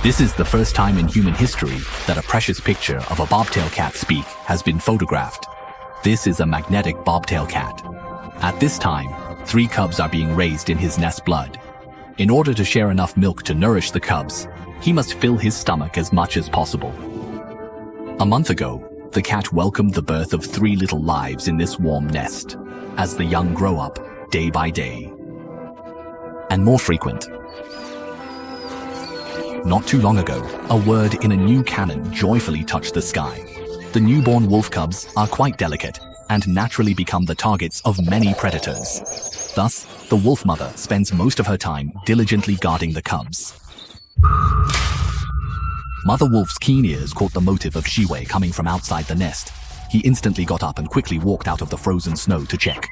This is the first time in human history that a precious picture of a bobtail cat's beak has been photographed. This is a magnetic bobtail cat. At this time, 3 cubs are being raised in his nest blood. In order to share enough milk to nourish the cubs, he must fill his stomach as much as possible. A month ago, the cat welcomed the birth of 3 little lives in this warm nest, as the young grow up day by day, and more frequent. Not too long ago, a word in a new cannon joyfully touched the sky. The newborn wolf cubs are quite delicate and naturally become the targets of many predators. Thus, the wolf mother spends most of her time diligently guarding the cubs. Mother wolf's keen ears caught the motive of Shiwei coming from outside the nest. He instantly got up and quickly walked out of the frozen snow to check.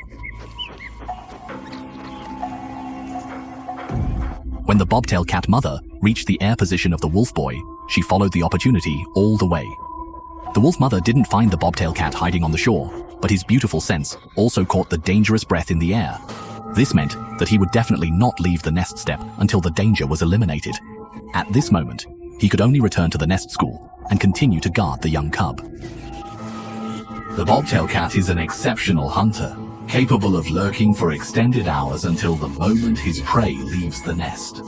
When the bobtail cat mother reached the air position of the wolf boy, she followed the opportunity all the way. The wolf mother didn't find the bobtail cat hiding on the shore, but his beautiful sense also caught the dangerous breath in the air. This meant that he would definitely not leave the nest step until the danger was eliminated. At this moment, he could only return to the nest school and continue to guard the young cub. The bobtail cat is an exceptional hunter, capable of lurking for extended hours until the moment his prey leaves the nest.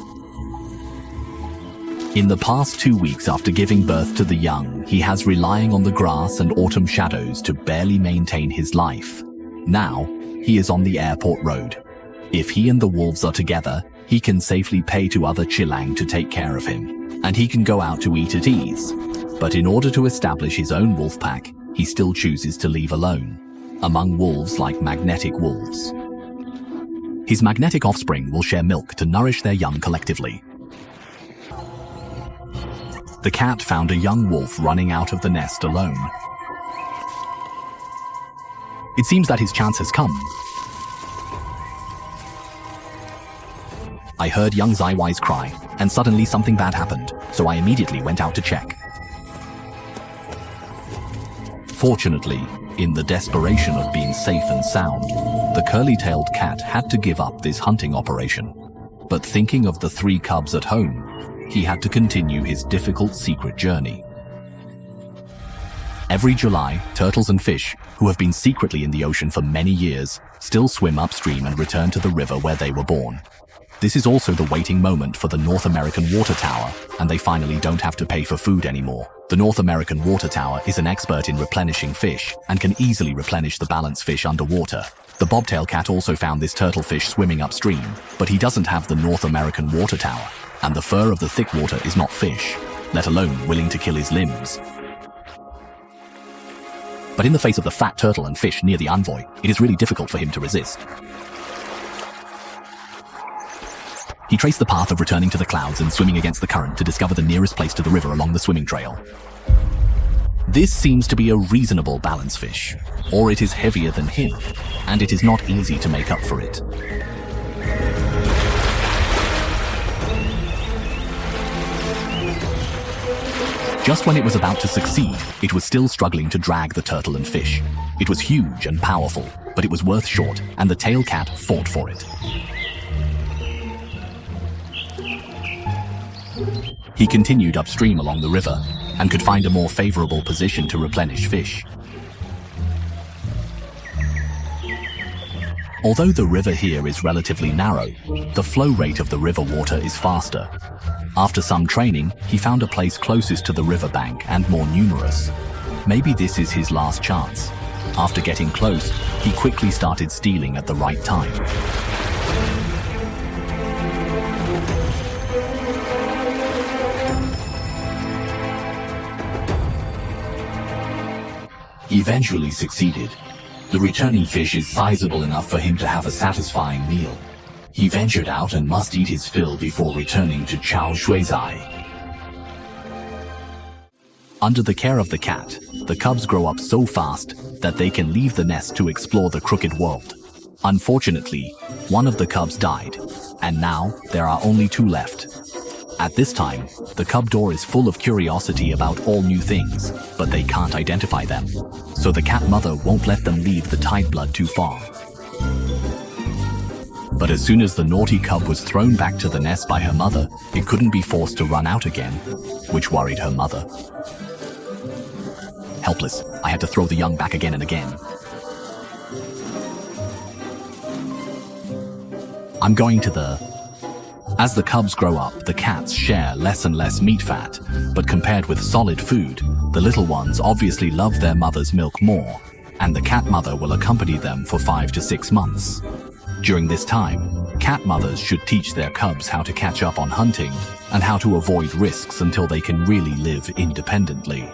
In the past 2 weeks after giving birth to the young, he has relying on the grass and autumn shadows to barely maintain his life. Now, he is on the airport road. If he and the wolves are together, he can safely pay to other Chilang to take care of him, and he can go out to eat at ease. But in order to establish his own wolf pack, he still chooses to leave alone, among wolves like magnetic wolves. His magnetic offspring will share milk to nourish their young collectively. The cat found a young wolf running out of the nest alone. It seems that his chance has come. I heard young Zaiwai's cry, and suddenly something bad happened, so I immediately went out to check. Fortunately, in the desperation of being safe and sound, the curly-tailed cat had to give up this hunting operation. But thinking of the 3 cubs at home, he had to continue his difficult secret journey. Every July, turtles and fish, who have been secretly in the ocean for many years, still swim upstream and return to the river where they were born. This is also the waiting moment for the North American water tower, and they finally don't have to pay for food anymore. The North American water tower is an expert in replenishing fish and can easily replenish the balance fish underwater. The bobtail cat also found this turtle fish swimming upstream, but he doesn't have the North American water tower, and the fur of the thick water is not fish, let alone willing to kill his limbs. But in the face of the fat turtle and fish near the envoy, it is really difficult for him to resist. He traced the path of returning to the clouds and swimming against the current to discover the nearest place to the river along the swimming trail. This seems to be a reasonable balance fish, or it is heavier than him, and it is not easy to make up for it. Just when it was about to succeed, it was still struggling to drag the turtle and fish. It was huge and powerful, but it was worth short, and the tail cat fought for it. He continued upstream along the river and could find a more favorable position to replenish fish. Although the river here is relatively narrow, the flow rate of the river water is faster. After some training, he found a place closest to the riverbank and more numerous. Maybe this is his last chance. After getting close, he quickly started stealing at the right time. He eventually succeeded. The returning fish is sizable enough for him to have a satisfying meal. He ventured out and must eat his fill before returning to Chao Shuizai. Under the care of the cat, the cubs grow up so fast that they can leave the nest to explore the crooked world. Unfortunately, one of the cubs died, and now there are only 2 left. At this time, the cub door is full of curiosity about all new things, but they can't identify them, so the cat mother won't let them leave the tide blood too far. But as soon as the naughty cub was thrown back to the nest by her mother, it couldn't be forced to run out again, which worried her mother. Helpless, I had to throw the young back again and again. I'm going to the... As the cubs grow up, the cats share less and less meat fat, but compared with solid food, the little ones obviously love their mother's milk more, and the cat mother will accompany them for 5 to 6 months. During this time, cat mothers should teach their cubs how to catch up on hunting and how to avoid risks until they can really live independently.